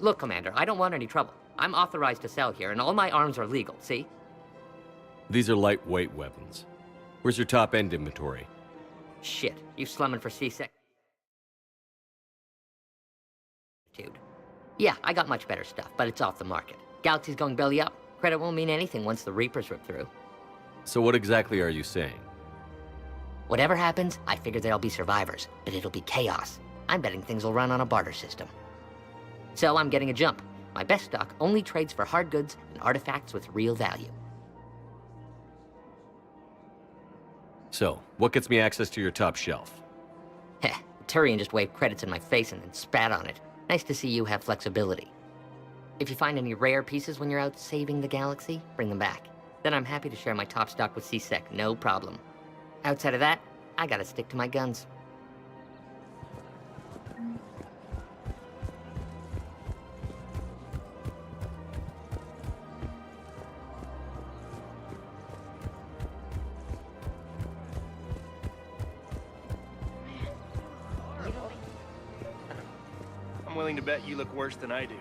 Look, Commander, I don't want any trouble. I'm authorized to sell here, and all my arms are legal, see? These are lightweight weapons. Where's your top-end inventory? Shit, you slumming for C6? Dude. Yeah, I got much better stuff, but it's off the market. Galaxy's going belly up. Credit won't mean anything once the Reapers rip through. So what exactly are you saying? Whatever happens, I figure there'll be survivors, but it'll be chaos. I'm betting things will run on a barter system. So I'm getting a jump. My best stock only trades for hard goods and artifacts with real value. So, what gets me access to your top shelf? Heh, Turian just waved credits in my face and then spat on it. Nice to see you have flexibility. If you find any rare pieces when you're out saving the galaxy, bring them back. Then I'm happy to share my top stock with C-Sec, no problem. Outside of that, I gotta stick to my guns. I'm willing to bet you look worse than I do.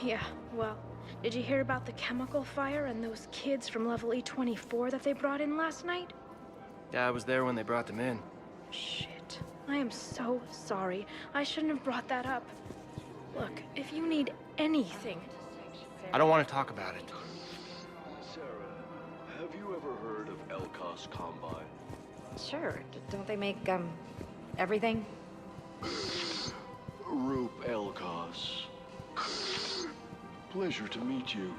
Yeah, well, did you hear about the chemical fire and those kids from level E24 that they brought in last night? Yeah, I was there when they brought them in. Shit. I am so sorry. I shouldn't have brought that up. Look, if you need anything... I don't want to talk about it. Sarah, have you ever heard of Elkos Combine? Sure. Don't they make, everything? Roop Elkos. Pleasure to meet you.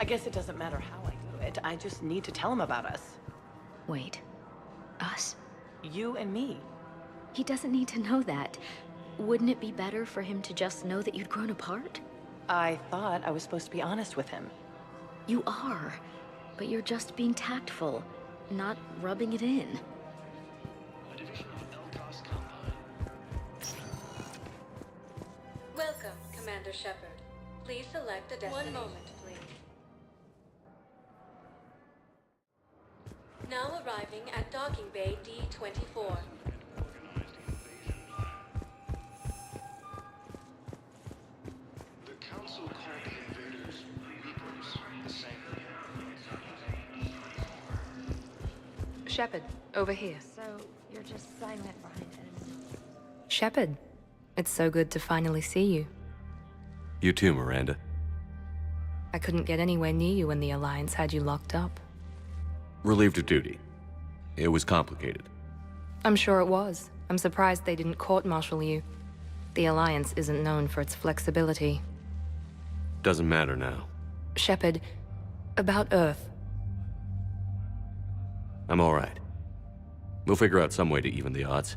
I guess it doesn't matter how I do it. I just need to tell him about us. Wait. Us? You and me. He doesn't need to know that. Wouldn't it be better for him to just know that you'd grown apart? I thought I was supposed to be honest with him. You are. But you're just being tactful, not rubbing it in. Welcome, Commander Shepard. Please select a destination. 1 moment, please. Now arriving at docking bay D-24. The Council called the invaders Reapers, the same. Shepard, over here. So, you're just silent behind us. Shepard, it's so good to finally see you. You too, Miranda. I couldn't get anywhere near you when the Alliance had you locked up. Relieved of duty. It was complicated. I'm sure it was. I'm surprised they didn't court-martial you. The Alliance isn't known for its flexibility. Doesn't matter now. Shepard, about Earth. I'm all right. We'll figure out some way to even the odds.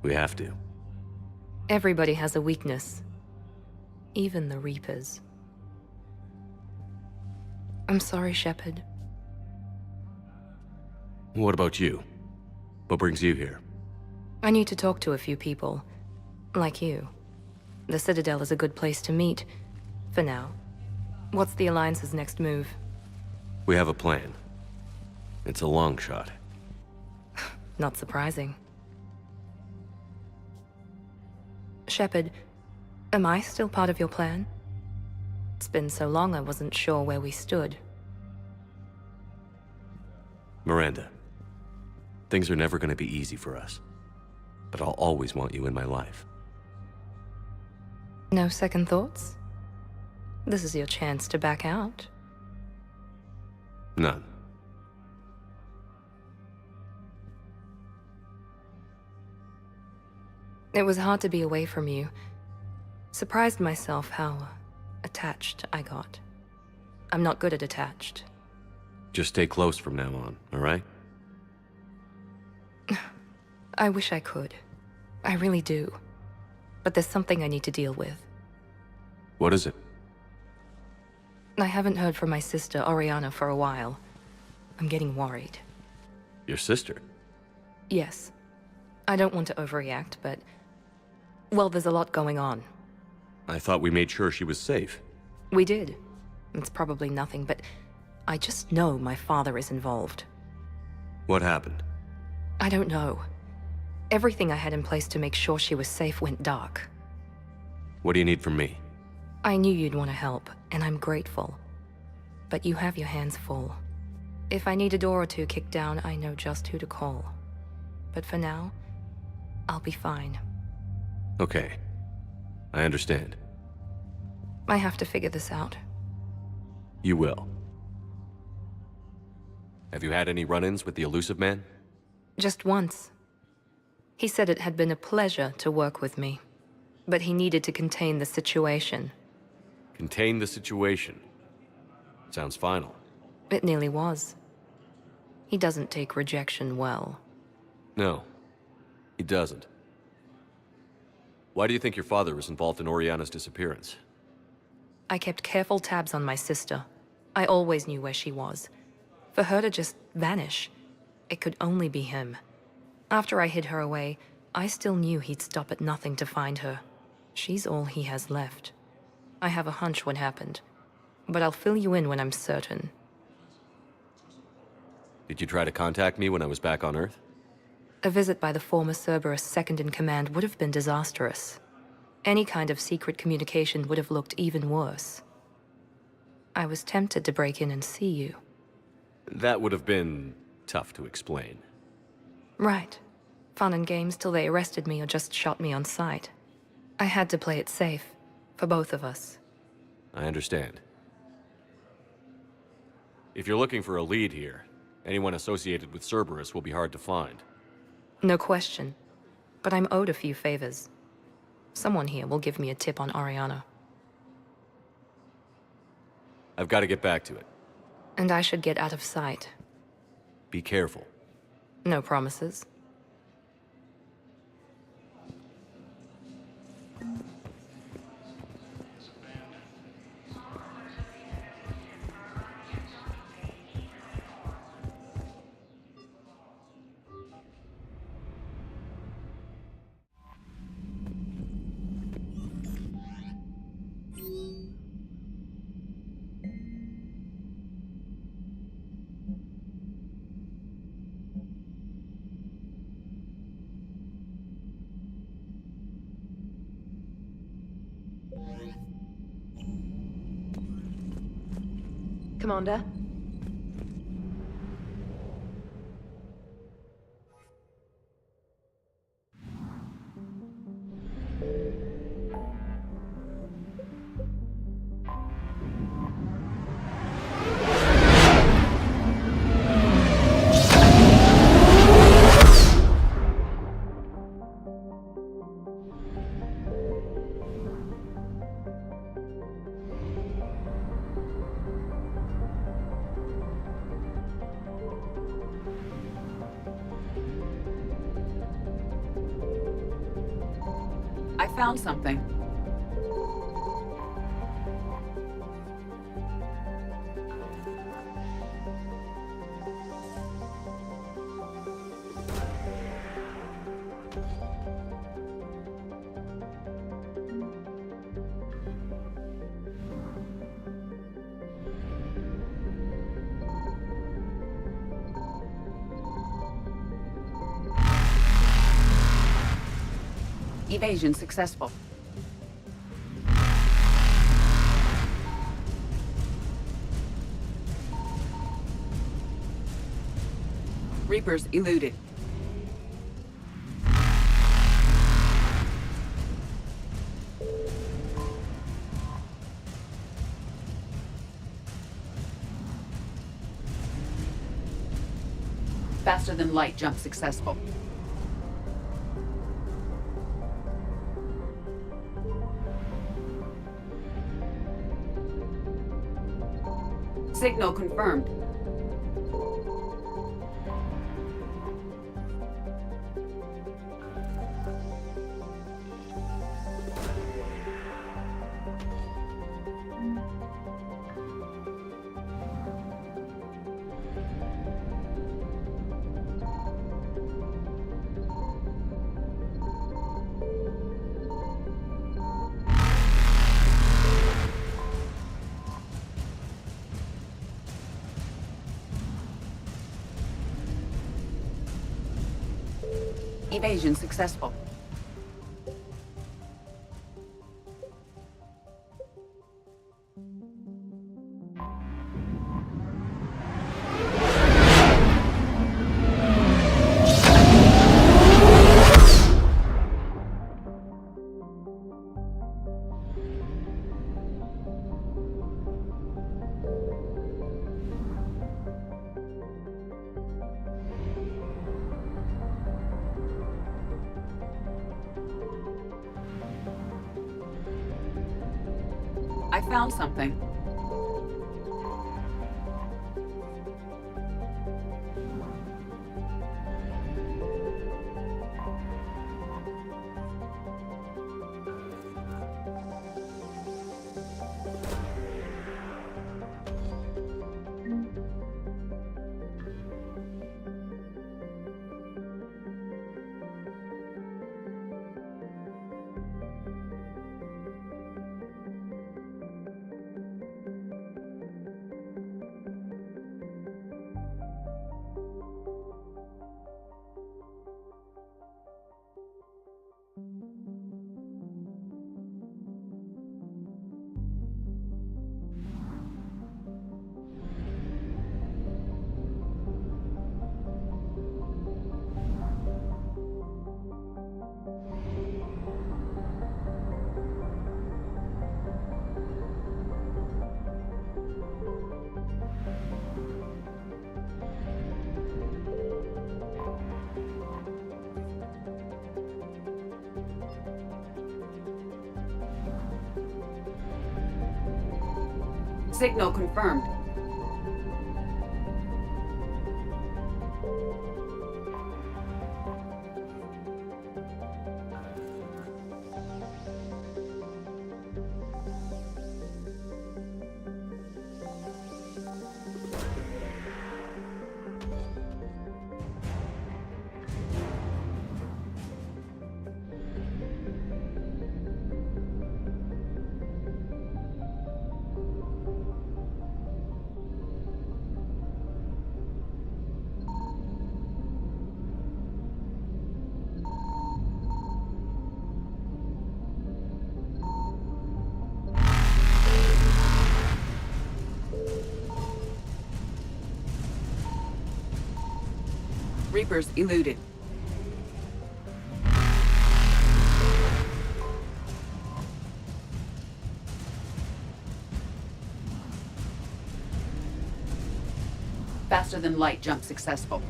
We have to. Everybody has a weakness. Even the Reapers. I'm sorry, Shepard. What about you? What brings you here? I need to talk to a few people. Like you. The Citadel is a good place to meet. For now. What's the Alliance's next move? We have a plan. It's a long shot. Not surprising. Shepard, am I still part of your plan? It's been so long I wasn't sure where we stood. Miranda, things are never going to be easy for us. But I'll always want you in my life. No second thoughts? This is your chance to back out. None. It was hard to be away from you. Surprised myself how attached I got. I'm not good at attached. Just stay close from now on, all right? I wish I could. I really do. But there's something I need to deal with. What is it? I haven't heard from my sister, Oriana, for a while. I'm getting worried. Your sister? Yes. I don't want to overreact, but... well, there's a lot going on. I thought we made sure she was safe. We did. It's probably nothing, but I just know my father is involved. What happened? I don't know. Everything I had in place to make sure she was safe went dark. What do you need from me? I knew you'd want to help, and I'm grateful. But you have your hands full. If I need a door or two kicked down, I know just who to call. But for now, I'll be fine. Okay. I understand. I have to figure this out. You will. Have you had any run-ins with the elusive man? Just once. He said it had been a pleasure to work with me, but he needed to contain the situation. Contain the situation. Sounds final. It nearly was. He doesn't take rejection well. No, he doesn't. Why do you think your father was involved in Oriana's disappearance? I kept careful tabs on my sister. I always knew where she was. For her to just vanish, it could only be him. After I hid her away, I still knew he'd stop at nothing to find her. She's all he has left. I have a hunch what happened, but I'll fill you in when I'm certain. Did you try to contact me when I was back on Earth? A visit by the former Cerberus second-in-command would have been disastrous. Any kind of secret communication would have looked even worse. I was tempted to break in and see you. That would have been tough to explain. Right. Fun and games till they arrested me or just shot me on sight. I had to play it safe, for both of us. I understand. If you're looking for a lead here, anyone associated with Cerberus will be hard to find. No question. But I'm owed a few favors. Someone here will give me a tip on Oriana. I've got to get back to it. And I should get out of sight. Be careful. No promises. Commander? I found something. Evasion successful. Reapers eluded. Faster than light jump successful. Signal confirmed. Evasion successful. I found something. Signal confirmed. Reapers eluded. Faster than light jump successful.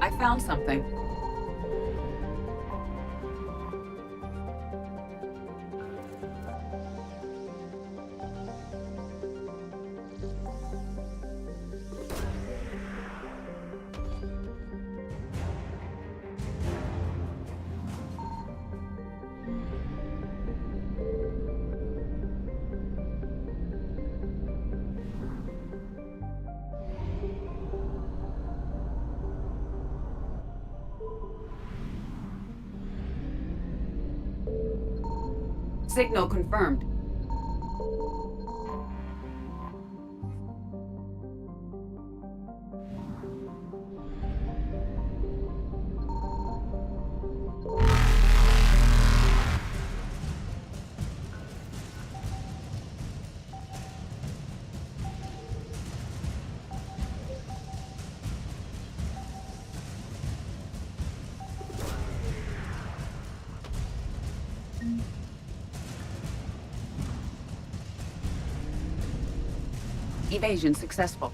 I found something. Signal confirmed. Evasion successful.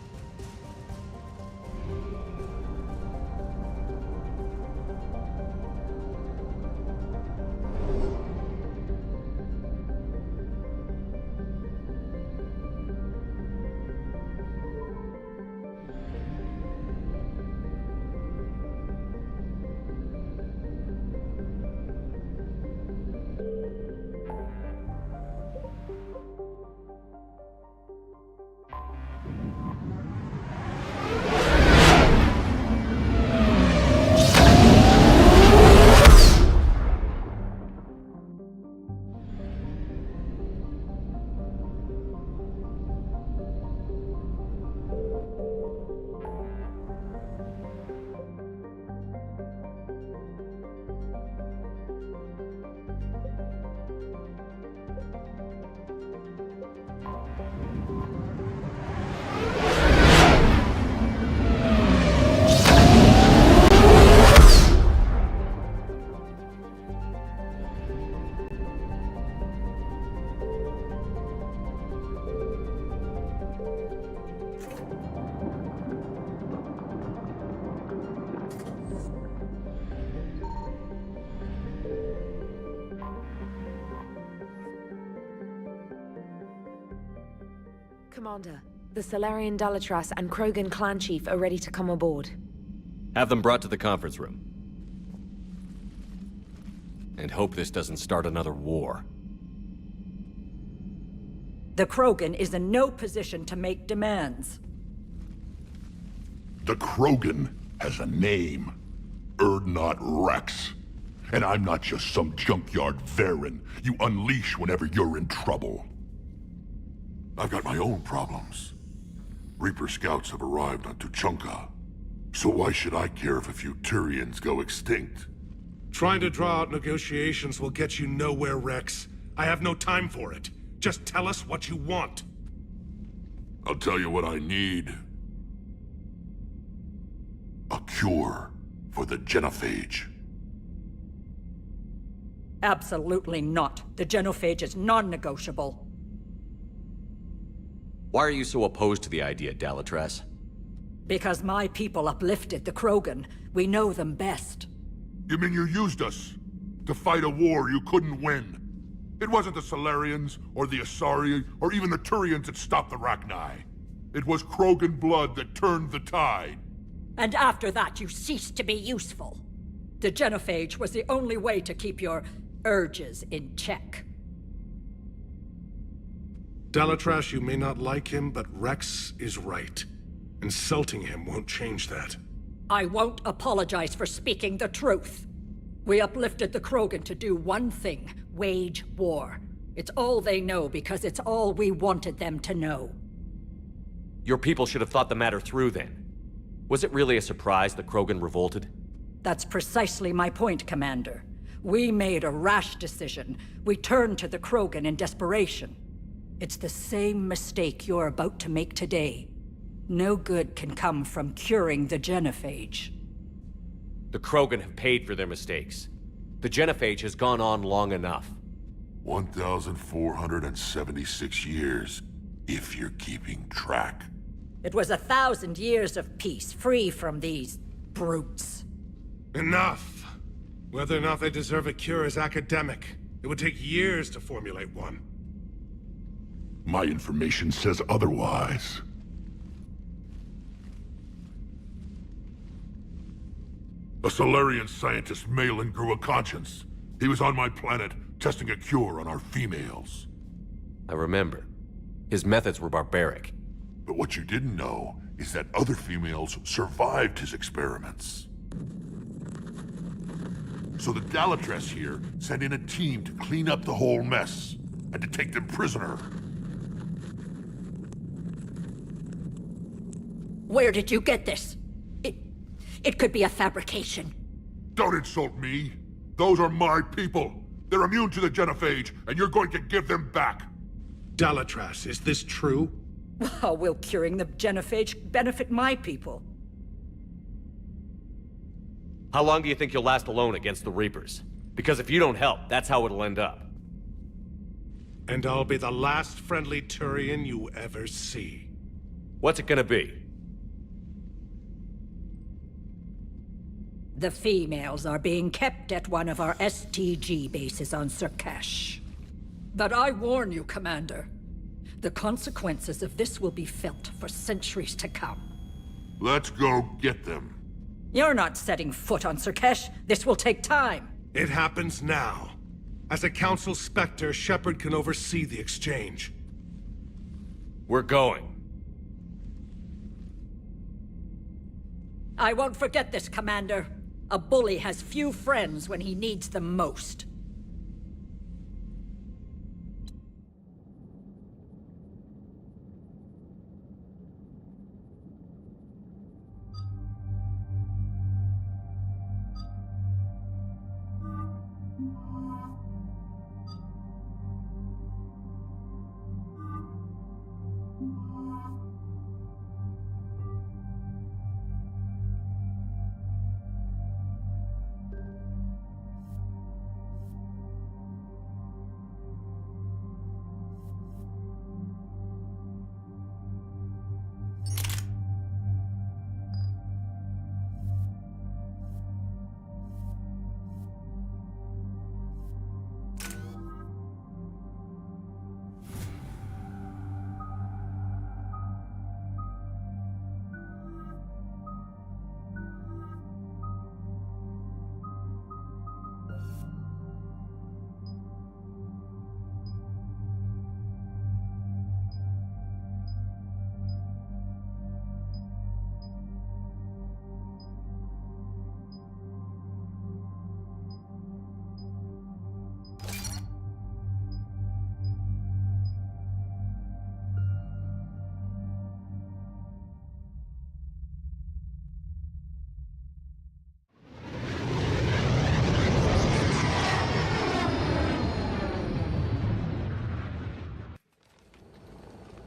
Commander, the Salarian Dalatras and Krogan clan chief are ready to come aboard. Have them brought to the conference room. And hope this doesn't start another war. The Krogan is in no position to make demands. The Krogan has a name. Urdnot Rex. And I'm not just some junkyard Varen you unleash whenever you're in trouble. I've got my own problems. Reaper scouts have arrived on Tuchanka. So why should I care if a few Turians go extinct? Trying to draw out negotiations will get you nowhere, Rex. I have no time for it. Just tell us what you want. I'll tell you what I need. A cure for the genophage. Absolutely not. The genophage is non-negotiable. Why are you so opposed to the idea, Dalatras? Because my people uplifted the Krogan. We know them best. You mean you used us to fight a war you couldn't win? It wasn't the Salarians, or the Asari, or even the Turians that stopped the Rachni. It was Krogan blood that turned the tide. And after that, you ceased to be useful. The genophage was the only way to keep your urges in check. Dalatras, you may not like him, but Rex is right. Insulting him won't change that. I won't apologize for speaking the truth. We uplifted the Krogan to do one thing, wage war. It's all they know because it's all we wanted them to know. Your people should have thought the matter through then. Was it really a surprise the Krogan revolted? That's precisely my point, Commander. We made a rash decision. We turned to the Krogan in desperation. It's the same mistake you're about to make today. No good can come from curing the genophage. The Krogan have paid for their mistakes. The genophage has gone on long enough. 1,476 years, if you're keeping track. It was 1,000 years of peace, free from these brutes. Enough! Whether or not they deserve a cure is academic. It would take years to formulate one. My information says otherwise. A Solarian scientist, Malin, grew a conscience. He was on my planet, testing a cure on our females. I remember. His methods were barbaric. But what you didn't know is that other females survived his experiments. So the Dalatras here sent in a team to clean up the whole mess, and to take them prisoner. Where did you get this? It could be a fabrication. Don't insult me. Those are my people. They're immune to the genophage, and you're going to give them back. Dalatras, is this true? How will curing the genophage benefit my people? How long do you think you'll last alone against the Reapers? Because if you don't help, that's how it'll end up. And I'll be the last friendly Turian you ever see. What's it gonna be? The females are being kept at one of our STG bases on Sur'Kesh. But I warn you, Commander. The consequences of this will be felt for centuries to come. Let's go get them. You're not setting foot on Sur'Kesh. This will take time. It happens now. As a Council Spectre, Shepard can oversee the exchange. We're going. I won't forget this, Commander. A bully has few friends when he needs them most.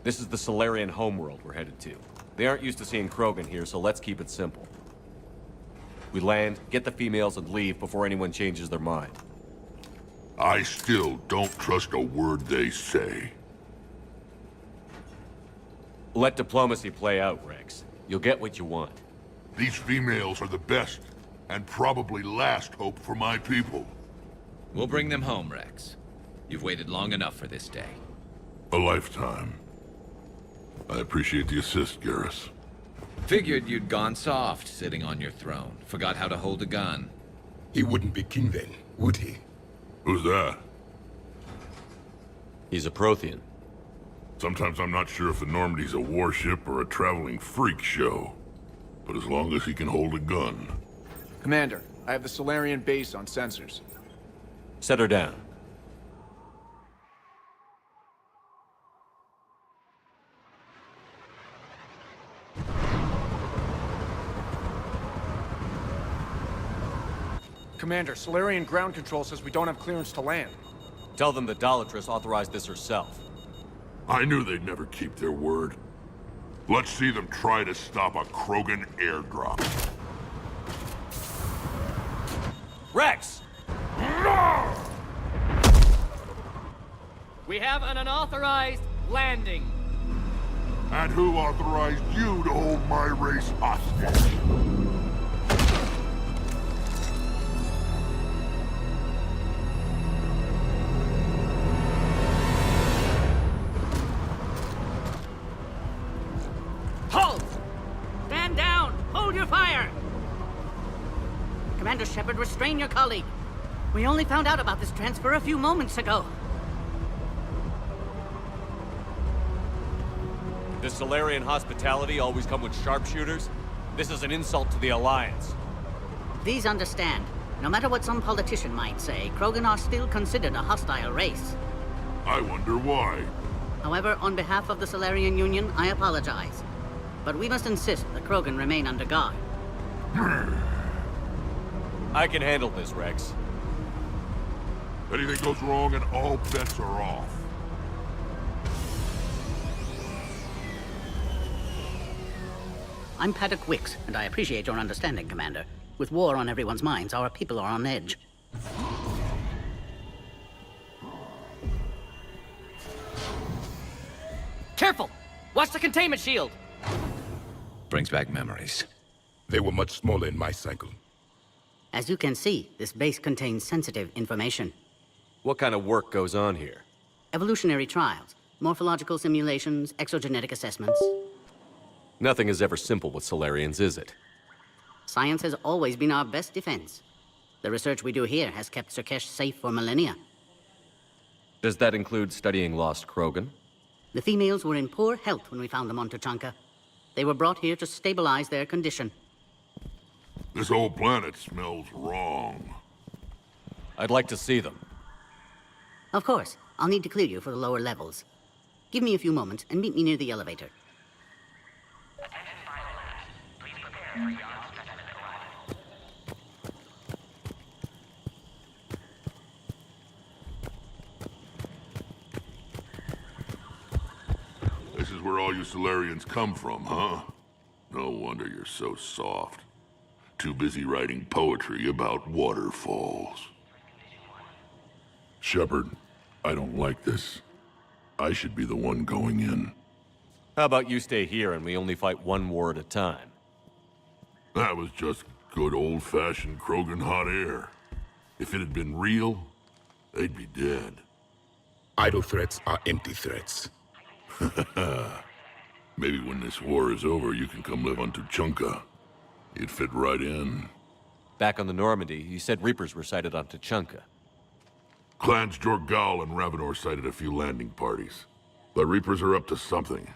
This is the Solarian homeworld we're headed to. They aren't used to seeing Krogan here, so let's keep it simple. We land, get the females, and leave before anyone changes their mind. I still don't trust a word they say. Let diplomacy play out, Rex. You'll get what you want. These females are the best, and probably last hope for my people. We'll bring them home, Rex. You've waited long enough for this day. A lifetime. I appreciate the assist, Garrus. Figured you'd gone soft, sitting on your throne. Forgot how to hold a gun. He wouldn't be king then, would he? Who's that? He's a Prothean. Sometimes I'm not sure if the Normandy's a warship or a traveling freak show. But as long as he can hold a gun. Commander, I have the Solarian base on sensors. Set her down. Commander, Solarian ground control says we don't have clearance to land. Tell them the Dalatrass authorized this herself. I knew they'd never keep their word. Let's see them try to stop a Krogan airdrop. Rex! We have an unauthorized landing. And who authorized you to hold my race hostage? Halt! Stand down! Hold your fire! Commander Shepard, restrain your colleague. We only found out about this transfer a few moments ago. Does Solarian hospitality always come with sharpshooters? This is an insult to the Alliance. Please understand, no matter what some politician might say, Krogan are still considered a hostile race. I wonder why. However, on behalf of the Solarian Union, I apologize. But we must insist the Krogan remain under guard. I can handle this, Rex. Anything goes wrong and all bets are off. I'm Paddock Wicks, and I appreciate your understanding, Commander. With war on everyone's minds, our people are on edge. Careful! Watch the containment shield! Brings back memories. They were much smaller in my cycle. As you can see, this base contains sensitive information. What kind of work goes on here? Evolutionary trials, morphological simulations, exogenetic assessments. Nothing is ever simple with Solarians, is it? Science has always been our best defense. The research we do here has kept Sur'Kesh safe for millennia. Does that include studying lost Krogan? The females were in poor health when we found them on Tuchanka. They were brought here to stabilize their condition. This whole planet smells wrong. I'd like to see them. Of course. I'll need to clear you for the lower levels. Give me a few moments and meet me near the elevator. This is where all you Solarians come from, huh? No wonder you're so soft. Too busy writing poetry about waterfalls. Shepard, I don't like this. I should be the one going in. How about you stay here and we only fight one war at a time? That was just good old-fashioned Krogan hot air. If it had been real, they'd be dead. Idle threats are empty threats. Maybe when this war is over, you can come live on Tuchanka. You'd fit right in. Back on the Normandy, you said Reapers were sighted on Tuchanka. Clans Jorgal and Ravenor sighted a few landing parties. The Reapers are up to something.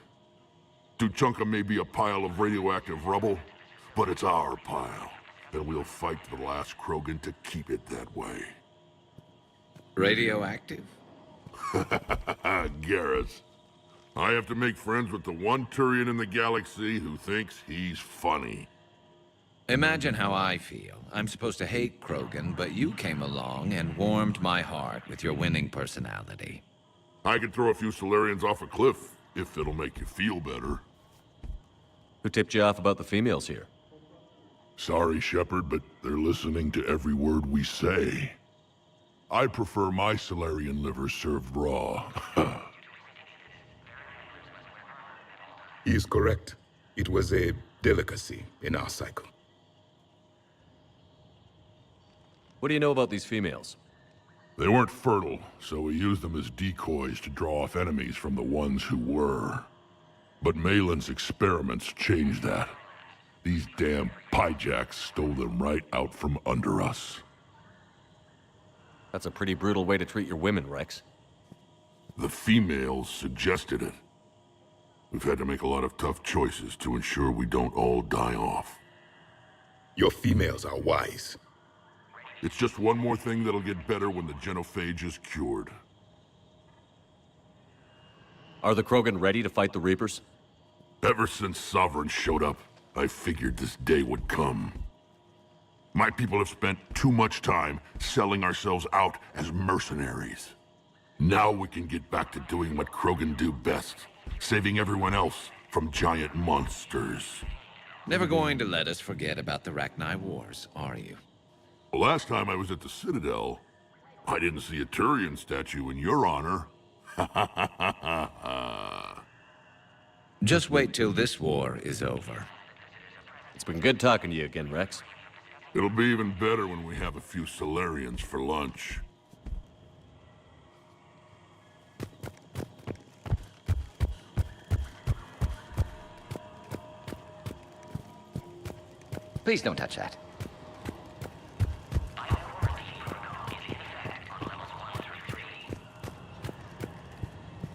Tuchanka may be a pile of radioactive rubble, but it's our pile. And we'll fight to the last Krogan to keep it that way. Radioactive? Garrus. I have to make friends with the one Turian in the galaxy who thinks he's funny. Imagine how I feel. I'm supposed to hate Krogan, but you came along and warmed my heart with your winning personality. I could throw a few Solarians off a cliff, if it'll make you feel better. Who tipped you off about the females here? Sorry, Shepard, but they're listening to every word we say. I prefer my Solarian liver served raw. He is correct. It was a delicacy in our cycle. What do you know about these females? They weren't fertile, so we used them as decoys to draw off enemies from the ones who were. But Malin's experiments changed that. These damn pyjacks stole them right out from under us. That's a pretty brutal way to treat your women, Rex. The females suggested it. We've had to make a lot of tough choices to ensure we don't all die off. Your females are wise. It's just one more thing that'll get better when the genophage is cured. Are the Krogan ready to fight the Reapers? Ever since Sovereign showed up, I figured this day would come. My people have spent too much time selling ourselves out as mercenaries. Now we can get back to doing what Krogan do best, saving everyone else from giant monsters. Never going to let us forget about the Rachni Wars, are you? Well, last time I was at the Citadel, I didn't see a Turian statue in your honor. Just wait till this war is over. It's been good talking to you again, Rex. It'll be even better when we have a few Solarians for lunch. Please don't touch that.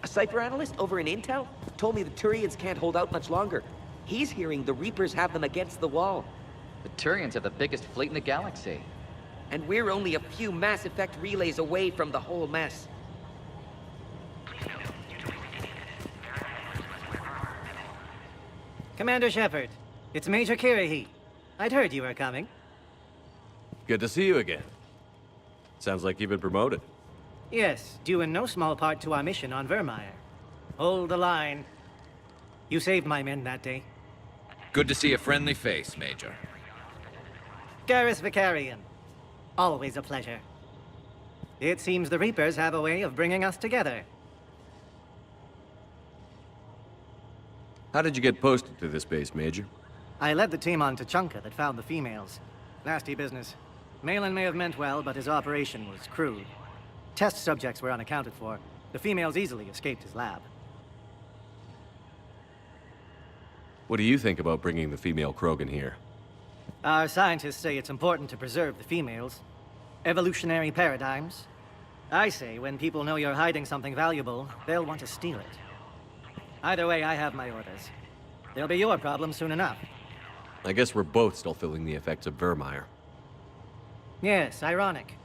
A Cypher analyst over in Intel told me the Turians can't hold out much longer. He's hearing the Reapers have them against the wall. The Turians have the biggest fleet in the galaxy. And we're only a few Mass Effect relays away from the whole mess. Commander Shepard, it's Major Kirahi. I'd heard you were coming. Good to see you again. Sounds like you've been promoted. Yes, due in no small part to our mission on Vermeer. Hold the line. You saved my men that day. Good to see a friendly face, Major. Garrus Vicarian. Always a pleasure. It seems the Reapers have a way of bringing us together. How did you get posted to this base, Major? I led the team on Tachanka that found the females. Nasty business. Malin may have meant well, but his operation was crude. Test subjects were unaccounted for. The females easily escaped his lab. What do you think about bringing the female Krogan here? Our scientists say it's important to preserve the females. Evolutionary paradigms. I say when people know you're hiding something valuable, they'll want to steal it. Either way, I have my orders. They'll be your problem soon enough. I guess we're both still feeling the effects of Vermeer. Yes, ironic.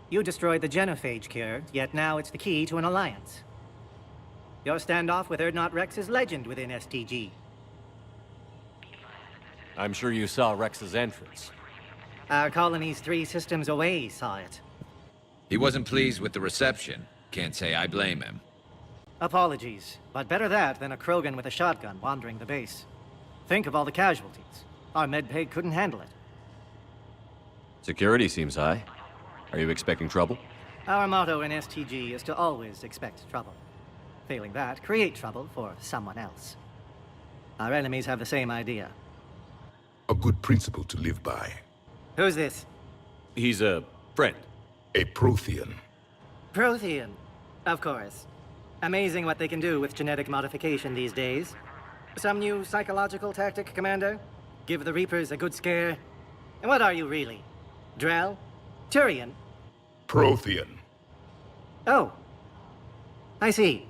You destroyed the genophage cure, yet now it's the key to an alliance. Your standoff with Urdnot Rex is legend within STG. I'm sure you saw Rex's entrance. Our colonies 3 systems away saw it. He wasn't pleased with the reception. Can't say I blame him. Apologies, but better that than a Krogan with a shotgun wandering the base. Think of all the casualties. Our medpay couldn't handle it. Security seems high. Are you expecting trouble? Our motto in STG is to always expect trouble. Failing that, create trouble for someone else. Our enemies have the same idea. A good principle to live by. Who's this? He's a friend. A Prothean. Prothean. Of course. Amazing what they can do with genetic modification these days. Some new psychological tactic, Commander? Give the Reapers a good scare? And what are you really? Drell? Turian? Prothean. Oh. I see.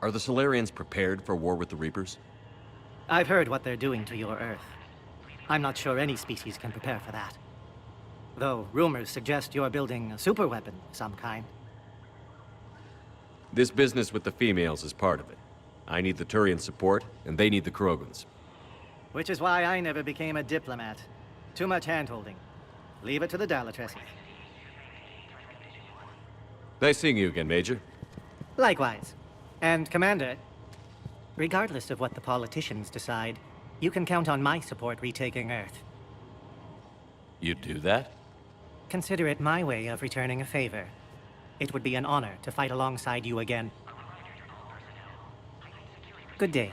Are the Solarians prepared for war with the Reapers? I've heard what they're doing to your Earth. I'm not sure any species can prepare for that. Though rumors suggest you're building a superweapon of some kind. This business with the females is part of it. I need the Turian support, and they need the Krogans. Which is why I never became a diplomat. Too much hand-holding. Leave it to the Dalatresses. Nice seeing you again, Major. Likewise. And, Commander, regardless of what the politicians decide, you can count on my support retaking Earth. You'd do that? Consider it my way of returning a favor. It would be an honor to fight alongside you again. Good day.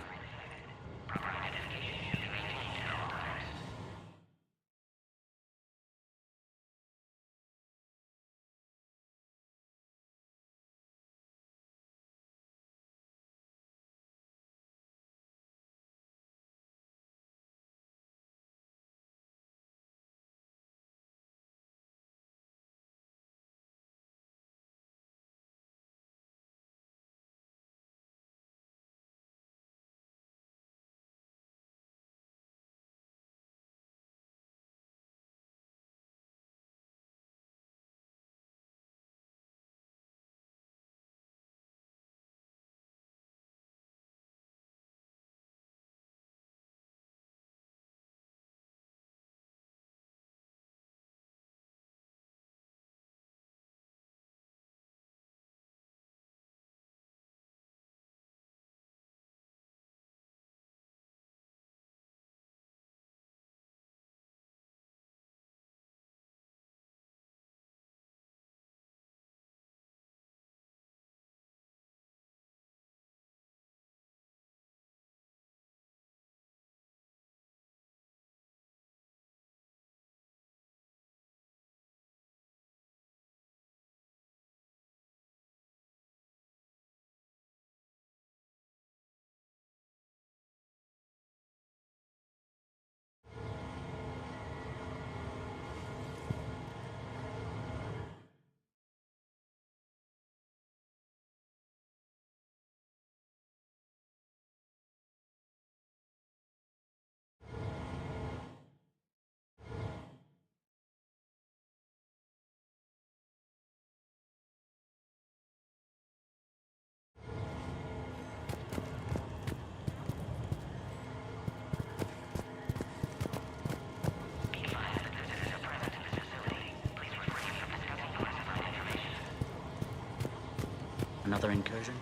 Another incursion?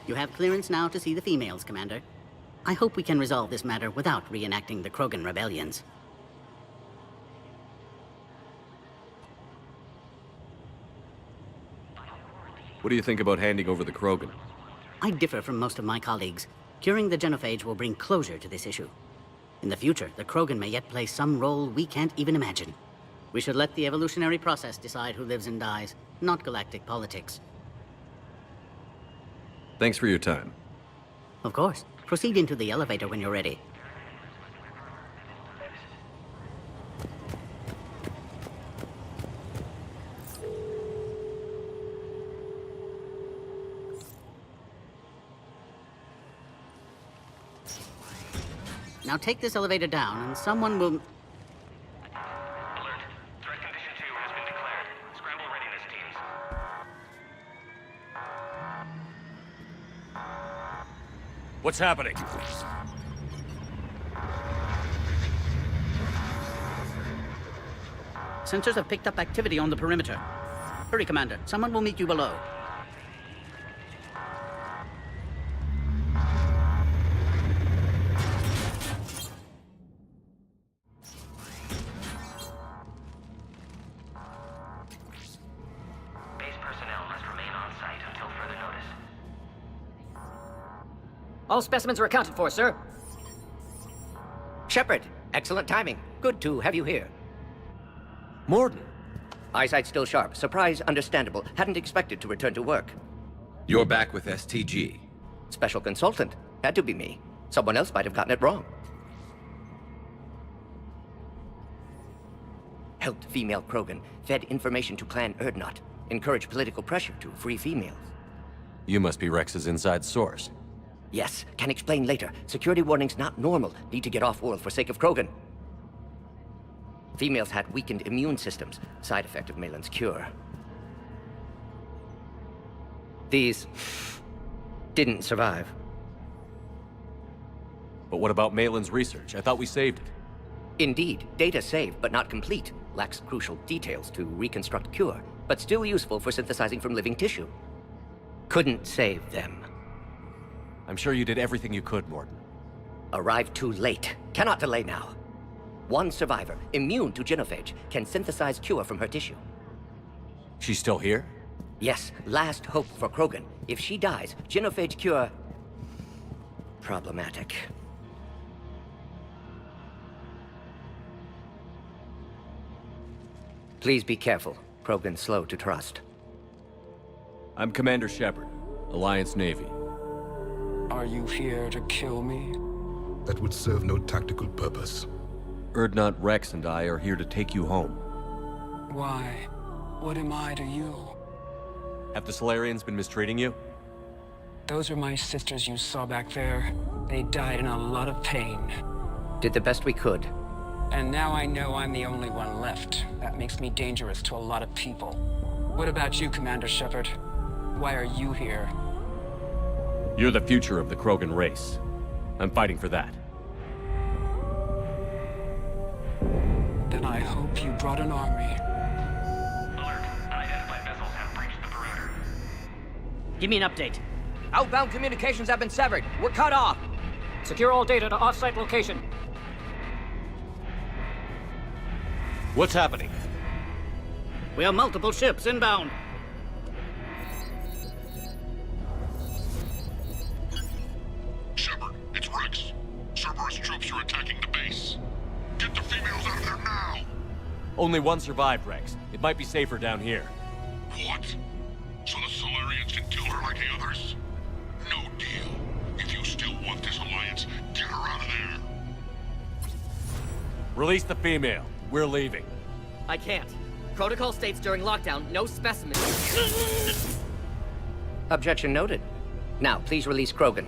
You have clearance now to see the females, Commander. I hope we can resolve this matter without reenacting the Krogan rebellions. What do you think about handing over the Krogan? I differ from most of my colleagues. Curing the genophage will bring closure to this issue. In the future, the Krogan may yet play some role we can't even imagine. We should let the evolutionary process decide who lives and dies, not galactic politics. Thanks for your time. Of course. Proceed into the elevator when you're ready. Now take this elevator down, and someone will... What's happening? Sensors have picked up activity on the perimeter. Hurry, Commander. Someone will meet you below. Base personnel must remain on site until further notice. All specimens are accounted for, sir. Shepard, excellent timing. Good to have you here. Morden. Eyesight still sharp. Surprise understandable. Hadn't expected to return to work. You're back with STG. Special consultant. Had to be me. Someone else might have gotten it wrong. Helped female Krogan. Fed information to Clan Urdnot. Encouraged political pressure to free females. You must be Rex's inside source. Yes, can explain later. Security warnings not normal. Need to get off-world for sake of Krogan. Females had weakened immune systems. Side effect of Malin's cure. These didn't survive. But what about Malin's research? I thought we saved it. Indeed, data saved, but not complete. Lacks crucial details to reconstruct cure, but still useful for synthesizing from living tissue. Couldn't save them. I'm sure you did everything you could, Morden. Arrived too late. Cannot delay now. One survivor, immune to genophage, can synthesize cure from her tissue. She's still here? Yes, last hope for Krogan. If she dies, genophage cure... problematic. Please be careful. Krogan's slow to trust. I'm Commander Shepard, Alliance Navy. Are you here to kill me? That would serve no tactical purpose. Urdnot, Rex, and I are here to take you home. Why? What am I to you? Have the Solarians been mistreating you? Those are my sisters you saw back there. They died in a lot of pain. Did the best we could. And now I know I'm the only one left. That makes me dangerous to a lot of people. What about you, Commander Shepard? Why are you here? You're the future of the Krogan race. I'm fighting for that. Then I hope you brought an army. Alert. Unidentified vessels have breached the perimeter. Give me an update. Outbound communications have been severed. We're cut off. Secure all data to off-site location. What's happening? We have multiple ships inbound. Shepard, it's Rex. Cerberus troops are attacking the base. Get the females out of there now! Only one survived, Rex. It might be safer down here. What? So the Solarians can kill her like the others? No deal. If you still want this alliance, get her out of there. Release the female. We're leaving. I can't. Protocol states during lockdown, no specimens. Objection noted. Now, please release Krogan.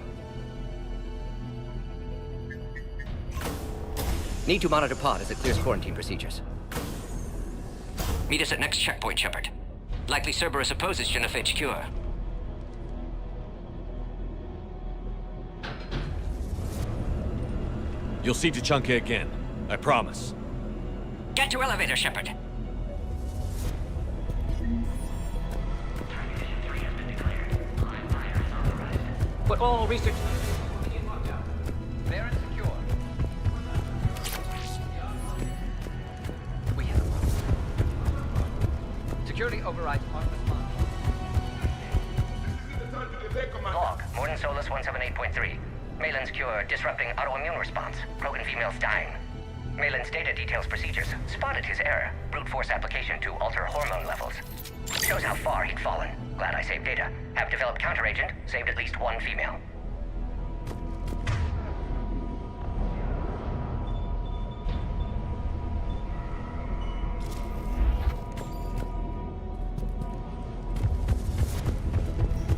Need to monitor pod as it clears quarantine procedures. Meet us at next checkpoint, Shepard. Likely Cerberus opposes genophage cure. You'll see Tuchanka again. I promise. Get to elevator, Shepard. Put all research... Fair and secure. We have security overrides on response. Log, Morden Solus 178.3. Malin's cure disrupting autoimmune response. Krogan females dying. Malin's data details procedures. Spotted his error. Brute force application to alter hormone levels. Shows how far he'd fallen. Glad I saved data. Have developed counteragent. Saved at least one female.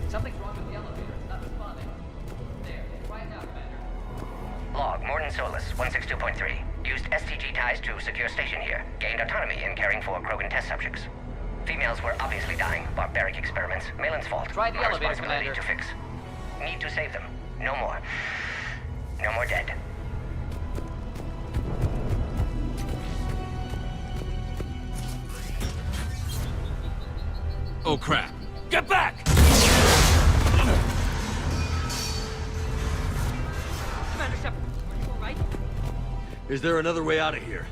Something's wrong with the elevator. It's not responding. There. Right now, Commander. Log, Morden Solus, 162.3. Used STG ties to secure station here. Gained autonomy in caring for Krogan test subjects. Females were obviously dying. Barbaric experiments. Malin's fault. Try the My elevator, responsibility Commander. to fix. Need to save them. No more. No more dead. Oh, crap. Get back! Commander Shepard, are you all right? Is there another way out of here?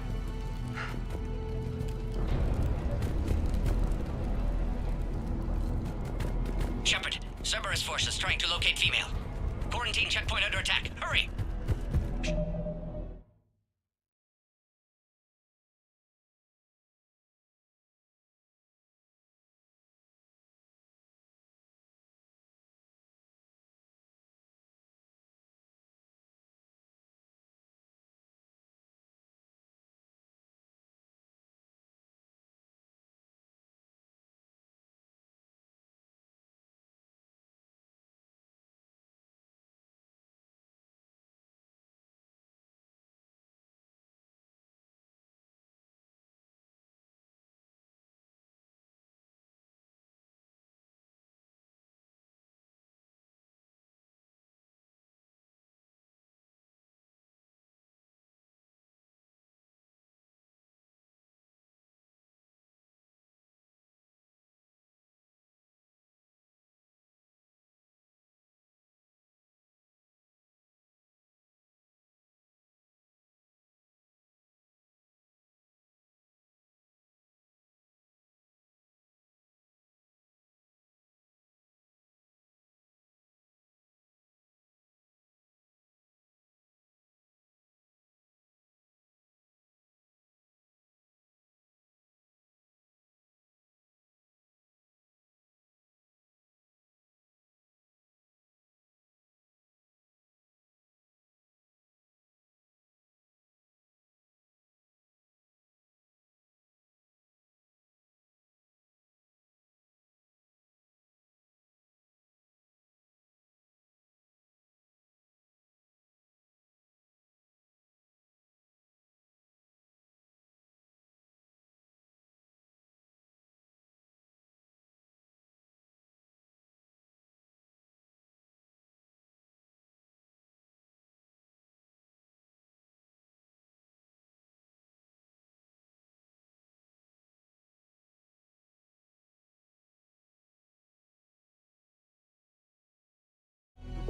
Shepard, Cerberus forces trying to locate female. Quarantine checkpoint under attack. Hurry!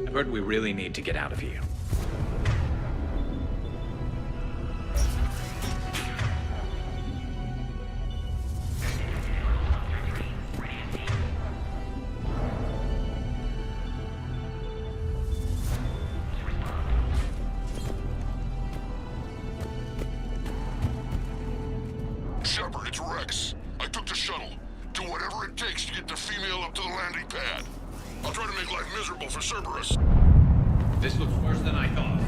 I've heard we really need to get out of here. Shepard, it's Rex. I took the shuttle. Do whatever it takes to get the female up to the landing pad. I'll try to make life miserable for Cerberus. This looks worse than I thought.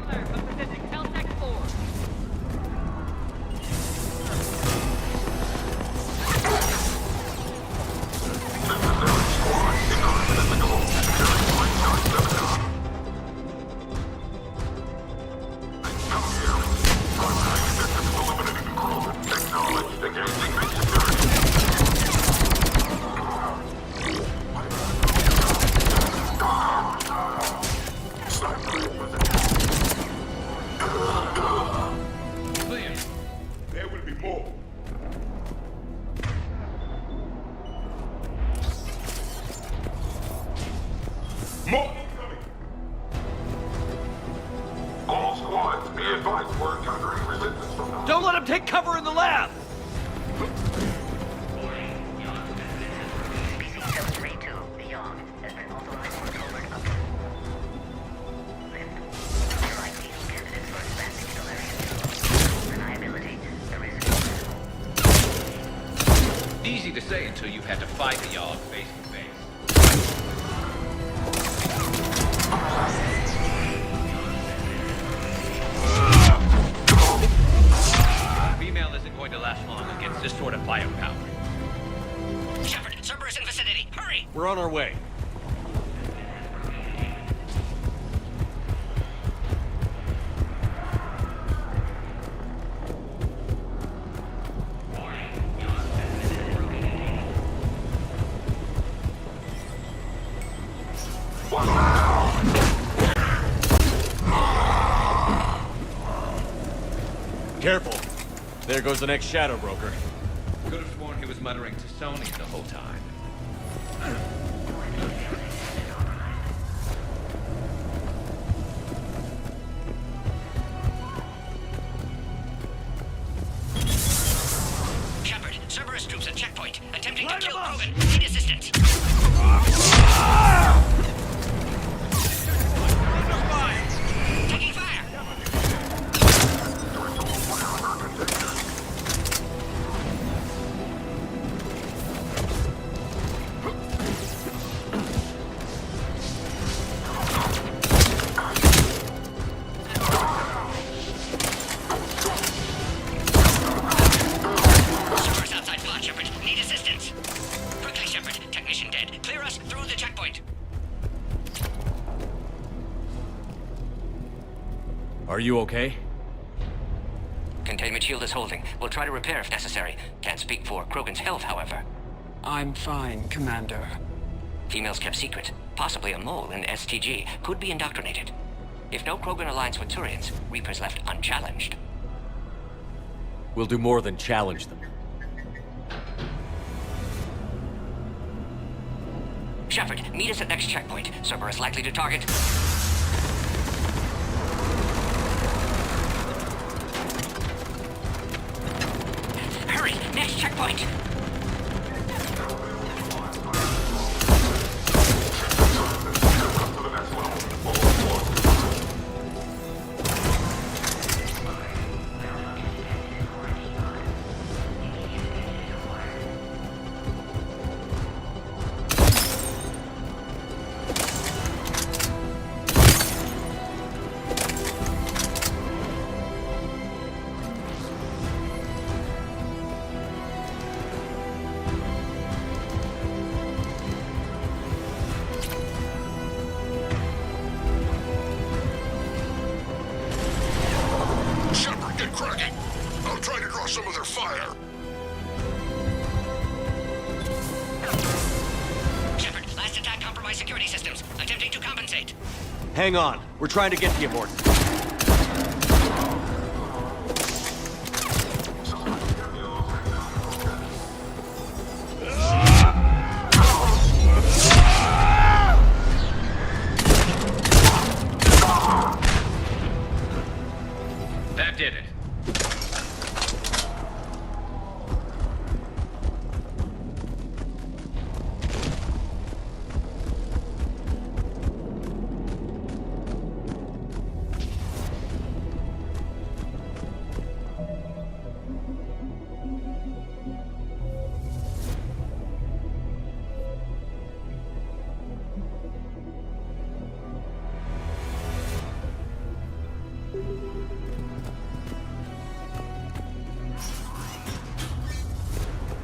Alert, I'm presenting Caltech 4. There will be more. More incoming! All squads, be advised we're encountering resistance from now. Don't let him take cover in the lab! to say until you've had to fight a Yogg face to face. Female isn't going to last long against this sort of firepower. Shepard, Cerberus in vicinity. Hurry! We're on our way. Careful. There goes the next shadow broker. Could have sworn he was muttering to Sony the whole time. Shepard, Cerberus troops at checkpoint, attempting to kill Krogan. Need assistance. Taking fire. Cerberus outside plot, Shepard. Need assistance. Quickly, Shepard. Technician dead. Clear us through the checkpoint. Are you okay? Containment shield is holding. We'll try to repair if necessary. Can't speak for Krogan's health, however. I'm fine, Commander. Females kept secret. Possibly a mole in STG. Could be indoctrinated. If no Krogan aligns with Turians, Reapers left unchallenged. We'll do more than challenge them. Shepard, meet us at next checkpoint. Cerberus likely to target. Hurry! Next checkpoint! Shepard, get cracking! I'll try to draw some of their fire. Shepard, last attack compromised security systems. Attempting to compensate. Hang on. We're trying to get to you, Morton. That did it.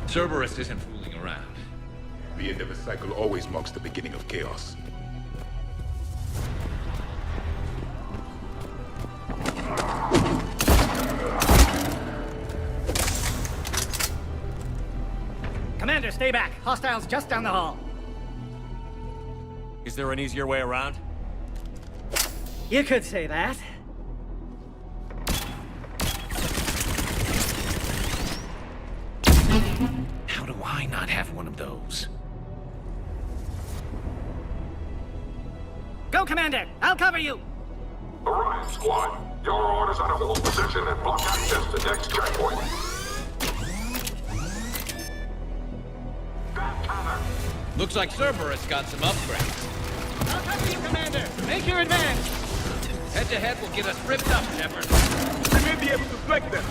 Cerberus isn't fooling around. The end of a cycle always marks the beginning of chaos. Commander, stay back. Hostiles just down the hall. Is there an easier way around? You could say that. How do I not have one of those? Go, Commander! I'll cover you! Orion Squad, your orders are to hold position and block access to next checkpoint. Looks like Cerberus got some upgrades. I'll cover you, Commander! Make your advance! Head-to-head will get us ripped up, Shepard. We may be able to flank them.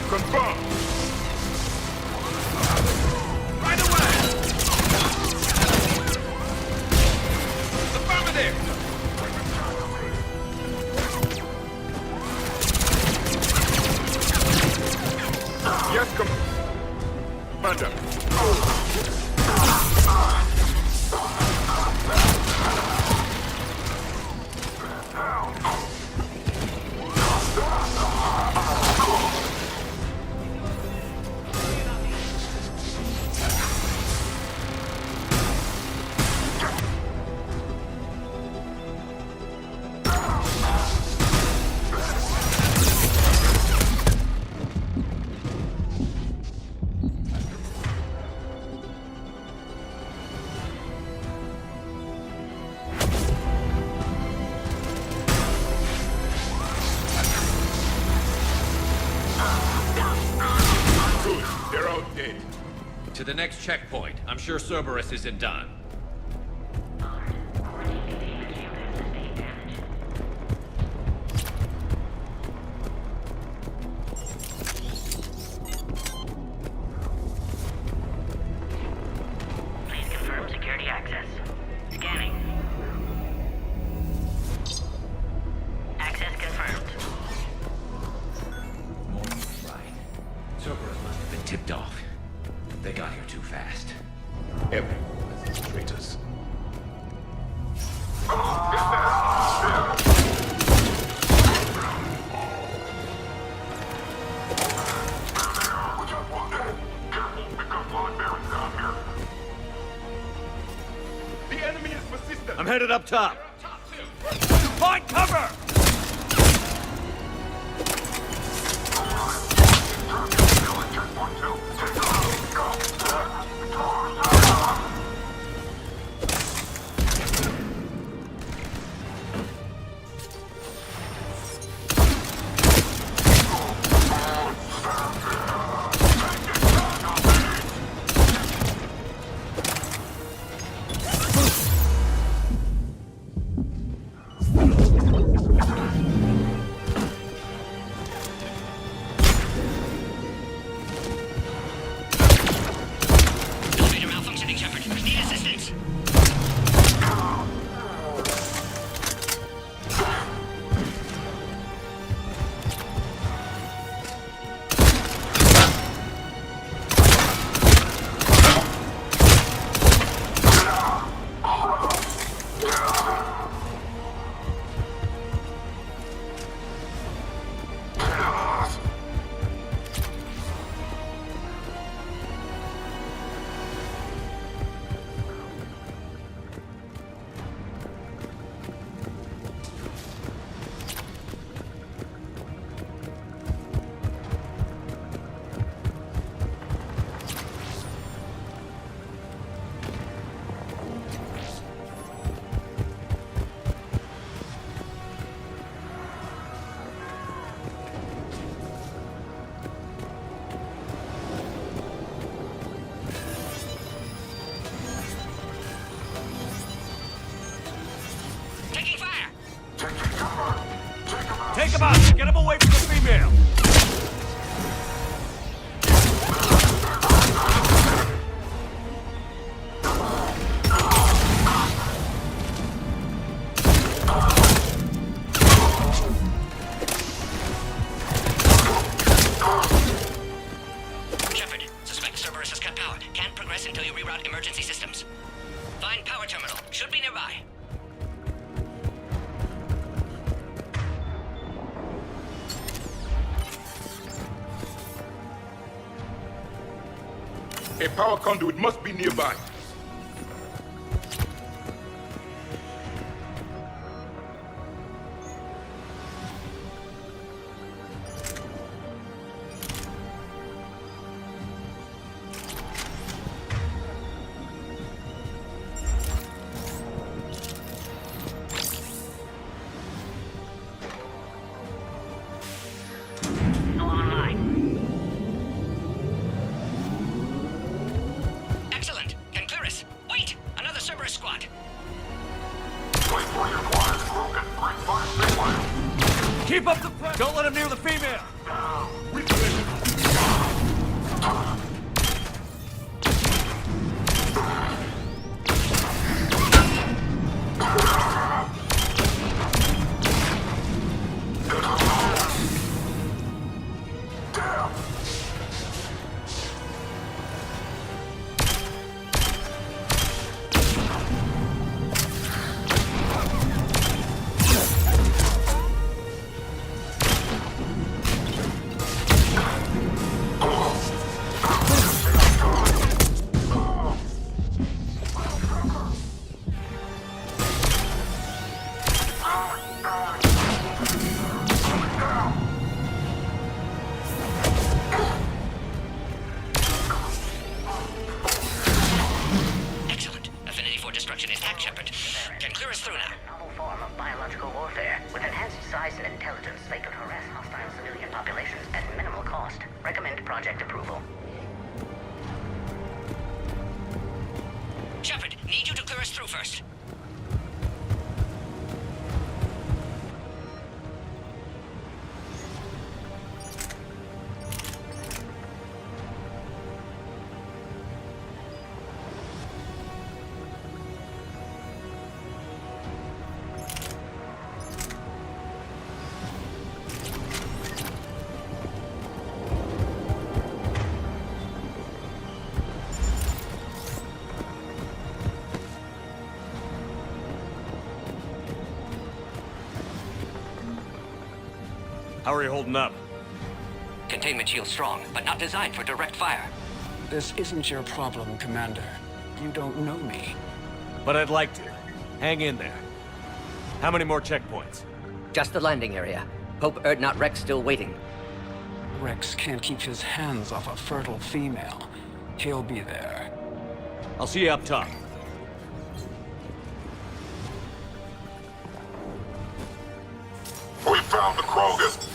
Confirmed. Right away! Affirmative! Yes, Commander. To the next checkpoint. I'm sure Cerberus isn't done. Please confirm security access. Scanning. Access confirmed. Right. Cerberus must have been tipped off. They got here too fast. Everyone is traitors. The enemy is persistent. I'm headed up top. Find cover! Elevator malfunctioning, Shepard. Need assistance. Taking fire. Take him out! Get him away from the female! Shepard, suspect Cerberus has cut power. Can't progress until you reroute emergency systems. Find power terminal. Should be nearby. A power conduit must be nearby. Excellent. Can clear Keep up the pressure! Don't let him near the female! Excellent. Affinity for destruction intact, Shepard. Can clear us through now. Novel form of biological warfare. With enhanced size and intelligence, they could harass hostile civilian populations at minimal cost. Recommend project approval. Shepard, need you to clear us through first. How are you holding up? Containment shield strong, but not designed for direct fire. This isn't your problem, Commander. You don't know me. But I'd like to. Hang in there. How many more checkpoints? Just the landing area. Hope not Rex still waiting. Rex can't keep his hands off a fertile female. He'll be there. I'll see you up top. We found the Krogan.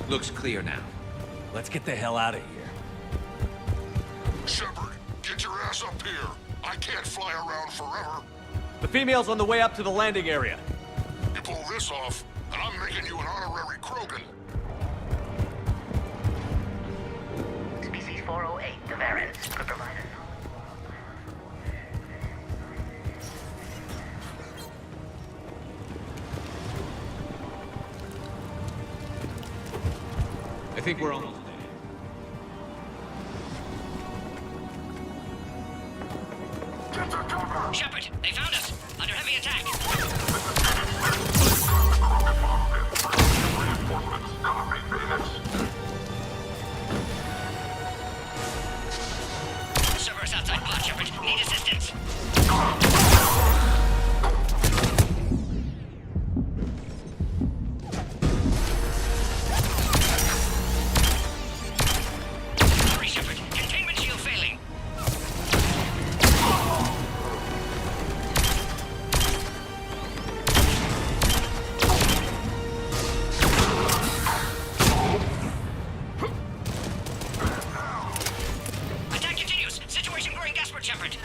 Looks clear now. Let's get the hell out of here. Shepard, get your ass up here. I can't fly around forever. The female's on the way up to the landing area. You pull this off, and I'm making you an honorary Krogan. Species 408, the Varans, could provide us. I think we're almost there. Shepard, they found us! Under heavy attack! Servers outside plot, Shepard. Need assistance. Hurry, Shepard. Containment shield failing. Attack continues. Situation growing desperate, Shepard.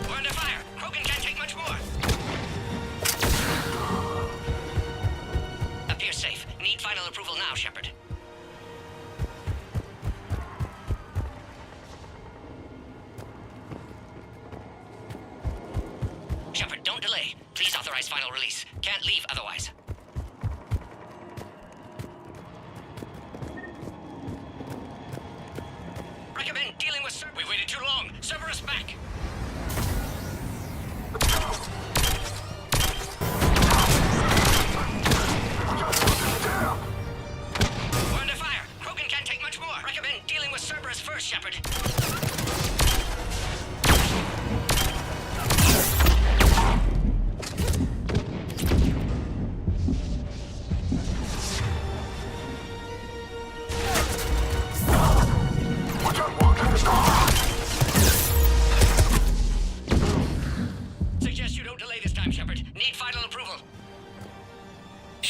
We're under fire. Krogan can't take much more. Appears safe. Need final approval now, Shepard. Shepard, don't delay. Please authorize final release. Can't leave otherwise. Recommend dealing with Cerberus. We waited too long. Cerberus back. We're under fire. Krogan can't take much more. Recommend dealing with Cerberus first, Shepard.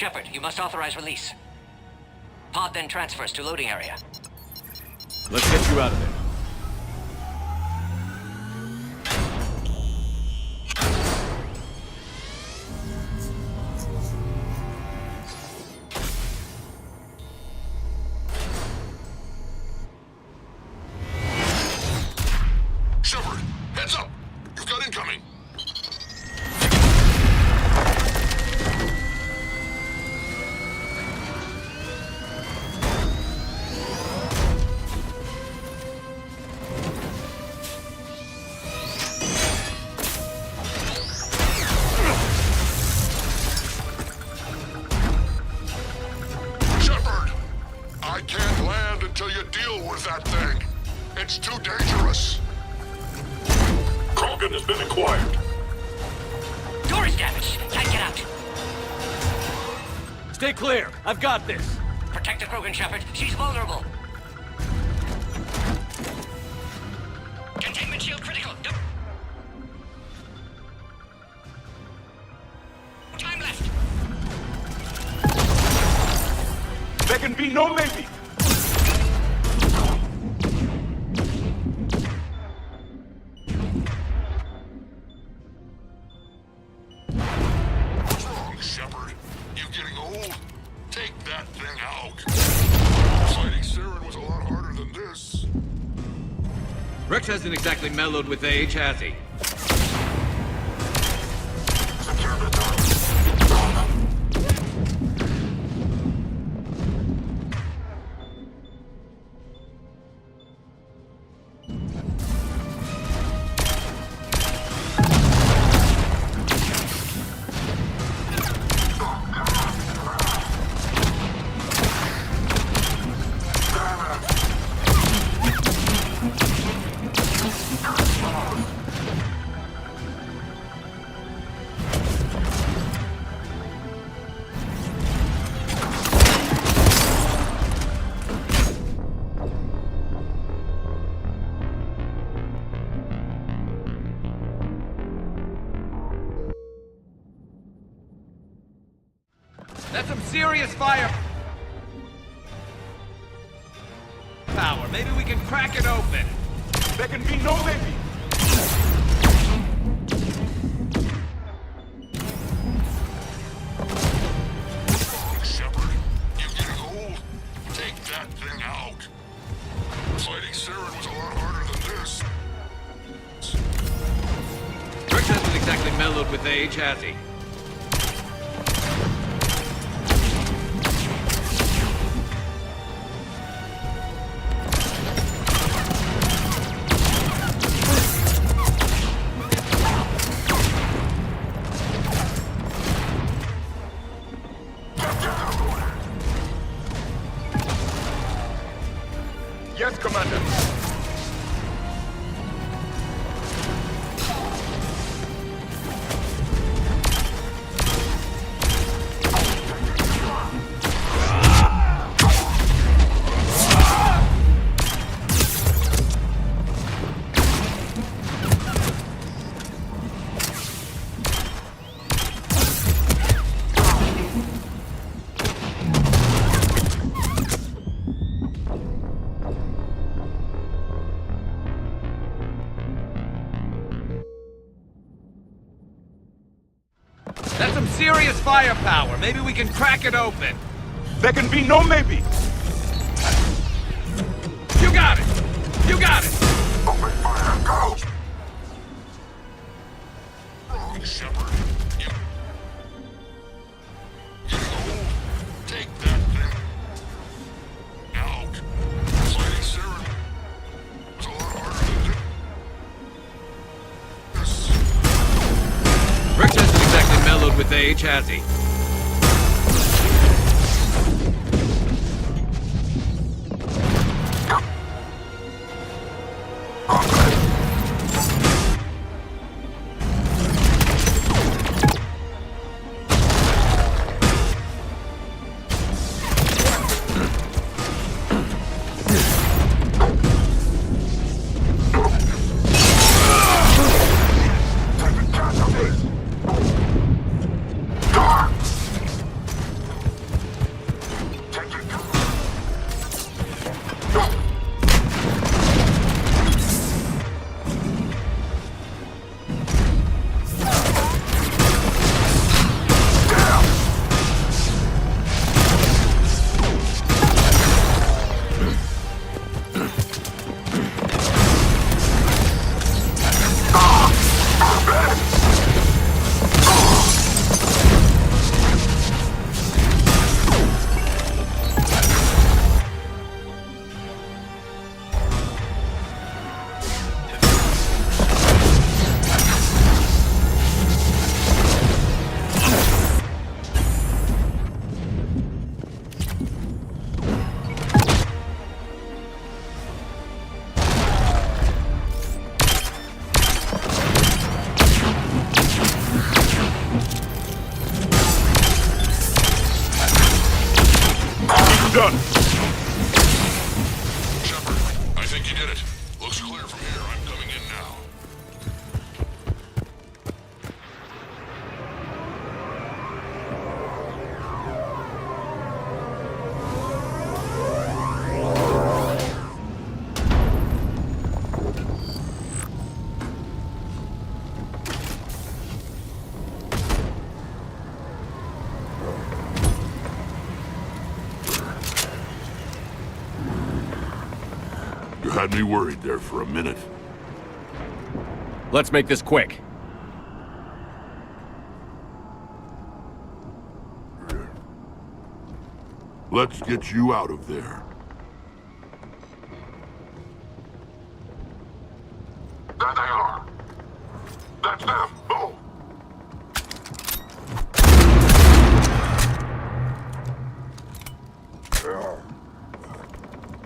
Shepard, you must authorize release. Pod then transfers to loading area. Let's get you out of there. Shepard, heads up! You've got incoming! Shepard! I can't land until you deal with that thing. It's too dangerous. Krogan has been acquired. Door is damaged. Can't get out. Stay clear. I've got this. Protect the Krogan, Shepard. She's vulnerable. Containment shield critical. Time left. There can be no maybe. What's wrong, Shepard? You getting old? Take that thing out. Fighting Saren was a lot harder than this. Rex hasn't exactly mellowed with age, has he? Secure the door. That's some serious fire power. Maybe we can crack it open. There can be no maybe. Shepard, you getting old? Take that thing out. Fighting Saren was a lot harder than this. Rex hasn't exactly mellowed with age, has he? Yes, Commander. That's some serious firepower. Maybe we can crack it open. There can be no maybe. You got it! You got it! Open fire, go! Wrong, Shepard. You old? Take that thing out. Fighting Saren was a lot harder than this. Rex hasn't exactly mellowed with age, has he? We're done! Shepard, I think you did it. Looks clear from here. I'm coming in now. You had me worried there for a minute. Let's make this quick. Let's get you out of there. There they are. That's them. Move.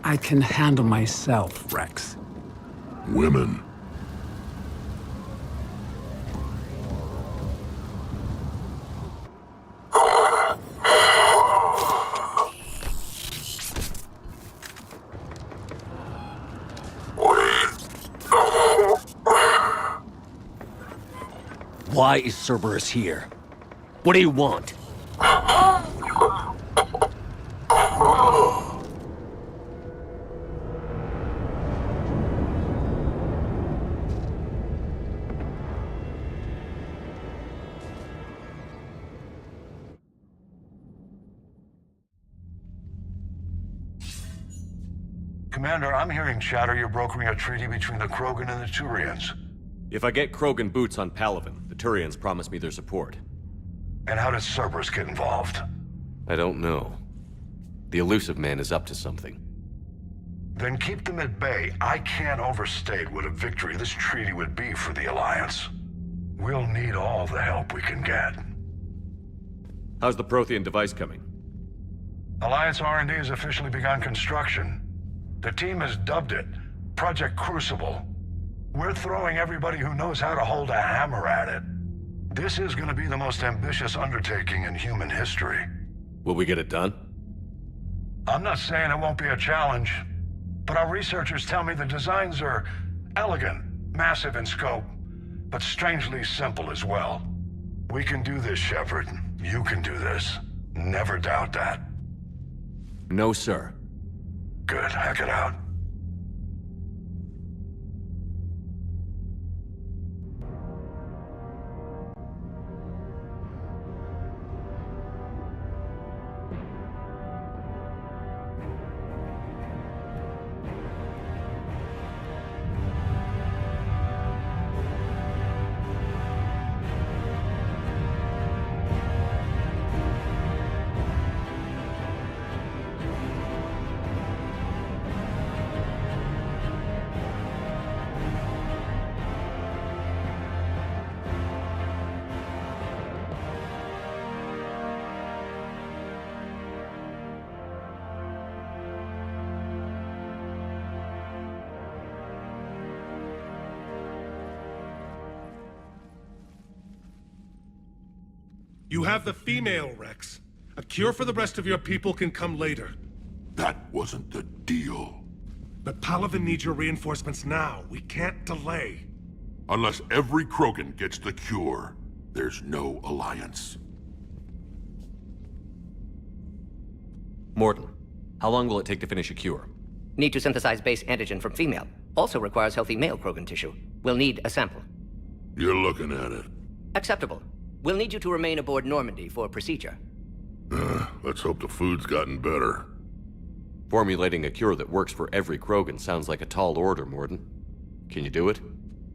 I can handle myself, Rex. Women. Why is Cerberus here? What do you want? Commander, I'm hearing chatter you're brokering a treaty between the Krogan and the Turians. If I get Krogan boots on Palaven, the Turians promise me their support. And how does Cerberus get involved? I don't know. The elusive man is up to something. Then keep them at bay. I can't overstate what a victory this treaty would be for the Alliance. We'll need all the help we can get. How's the Prothean device coming? Alliance R&D has officially begun construction. The team has dubbed it Project Crucible. We're throwing everybody who knows how to hold a hammer at it. This is going to be the most ambitious undertaking in human history. Will we get it done? I'm not saying it won't be a challenge, but our researchers tell me the designs are elegant, massive in scope, but strangely simple as well. We can do this, Shepard. You can do this. Never doubt that. No, sir. Good. Hack it out. You have the female, Rex. A cure for the rest of your people can come later. That wasn't the deal. But Palaven needs your reinforcements now. We can't delay. Unless every Krogan gets the cure, there's no alliance. Mordin, how long will it take to finish a cure? Need to synthesize base antigen from female. Also requires healthy male Krogan tissue. We'll need a sample. You're looking at it. Acceptable. We'll need you to remain aboard Normandy for procedure. Let's hope the food's gotten better. Formulating a cure that works for every Krogan sounds like a tall order, Mordin. Can you do it?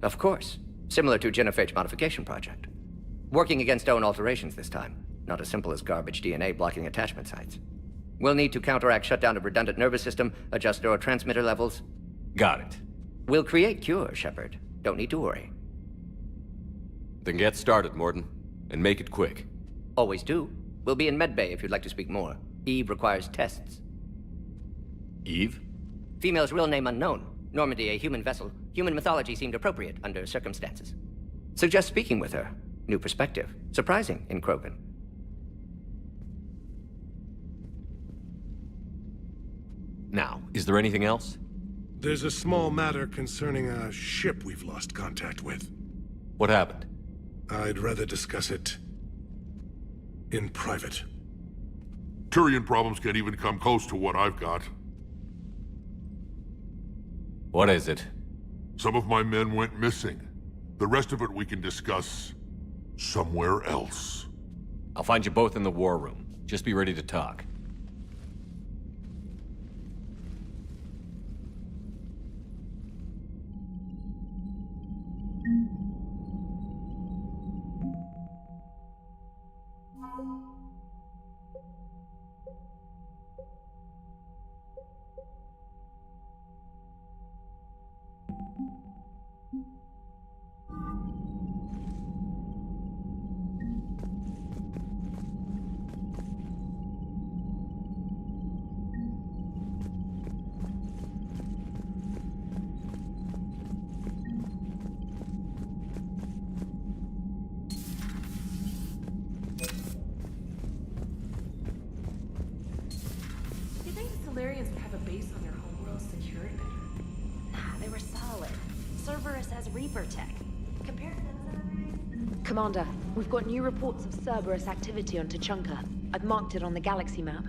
Of course. Similar to Genophage Modification Project. Working against own alterations this time. Not as simple as garbage DNA blocking attachment sites. We'll need to counteract shutdown of redundant nervous system, adjust neurotransmitter levels. Got it. We'll create cure, Shepard. Don't need to worry. Then get started, Mordin. And make it quick. Always do. We'll be in medbay if you'd like to speak more. Eve requires tests. Eve? Female's real name unknown. Normandy a human vessel. Human mythology seemed appropriate under circumstances. Suggest speaking with her. New perspective. Surprising in Krogan. Now, is there anything else? There's a small matter concerning a ship we've lost contact with. What happened? I'd rather discuss it in private. Turian problems can't even come close to what I've got. What is it? Some of my men went missing. The rest of it we can discuss somewhere else. I'll find you both in the war room. Just be ready to talk. Solarians would have a base on their homeworld secured better. Nah, they were solid. Cerberus has Reaper tech. Compare them. Commander, we've got new reports of Cerberus activity on Tuchanka. I've marked it on the galaxy map.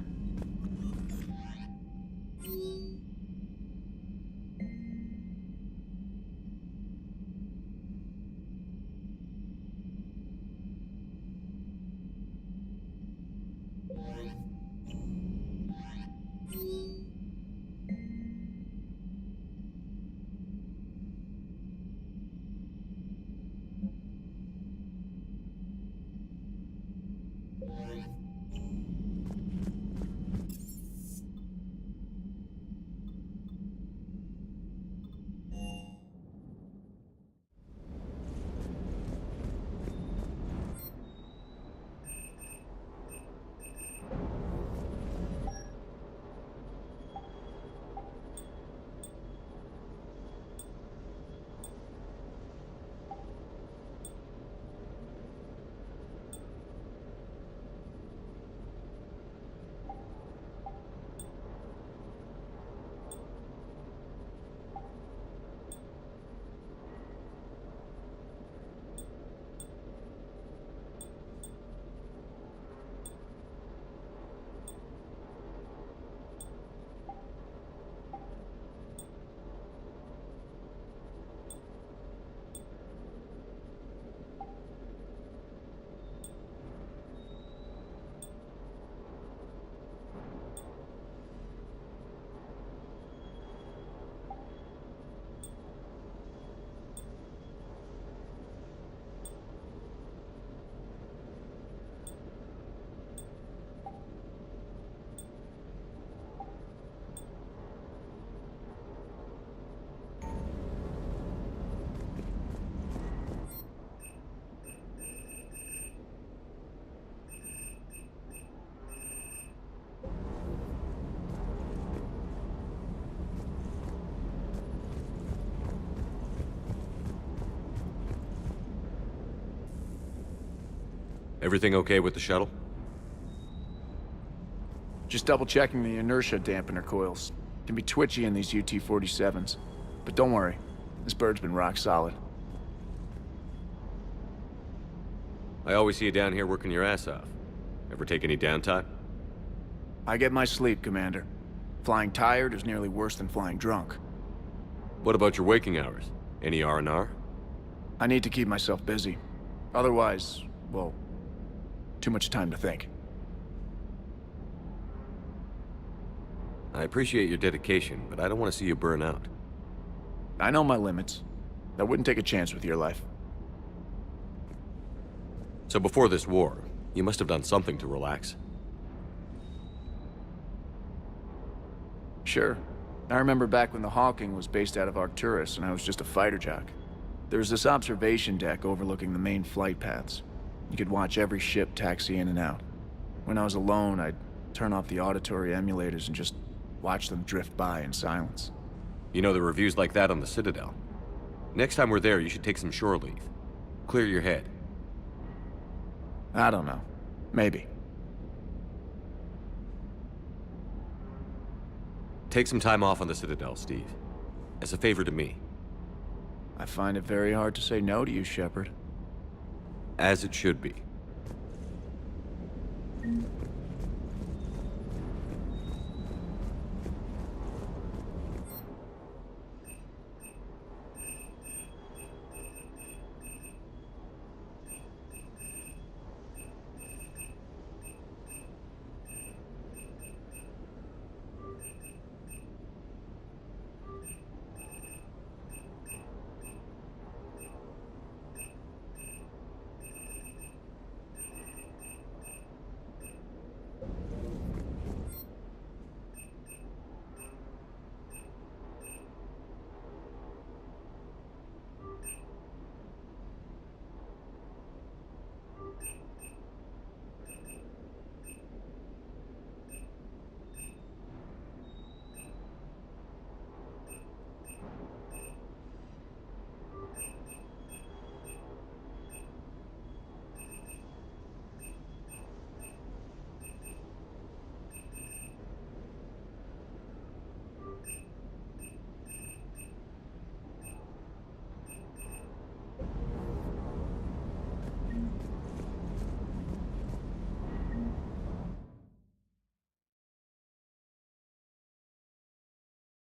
Everything okay with the shuttle? Just double-checking the inertia dampener coils. Can be twitchy in these UT-47s. But don't worry, this bird's been rock solid. I always see you down here working your ass off. Ever take any downtime? I get my sleep, Commander. Flying tired is nearly worse than flying drunk. What about your waking hours? Any R&R? I need to keep myself busy. Otherwise, well, too much time to think. I appreciate your dedication, but I don't want to see you burn out. I know my limits. I wouldn't take a chance with your life. So before this war, you must have done something to relax. Sure. I remember back when the Hawking was based out of Arcturus and I was just a fighter jock. There was this observation deck overlooking the main flight paths. You could watch every ship taxi in and out. When I was alone, I'd turn off the auditory emulators and just watch them drift by in silence. You know, the reviews like that on the Citadel. Next time we're there, you should take some shore leave. Clear your head. I don't know. Maybe. Take some time off on the Citadel, Steve. As a favor to me. I find it very hard to say no to you, Shepard. As it should be.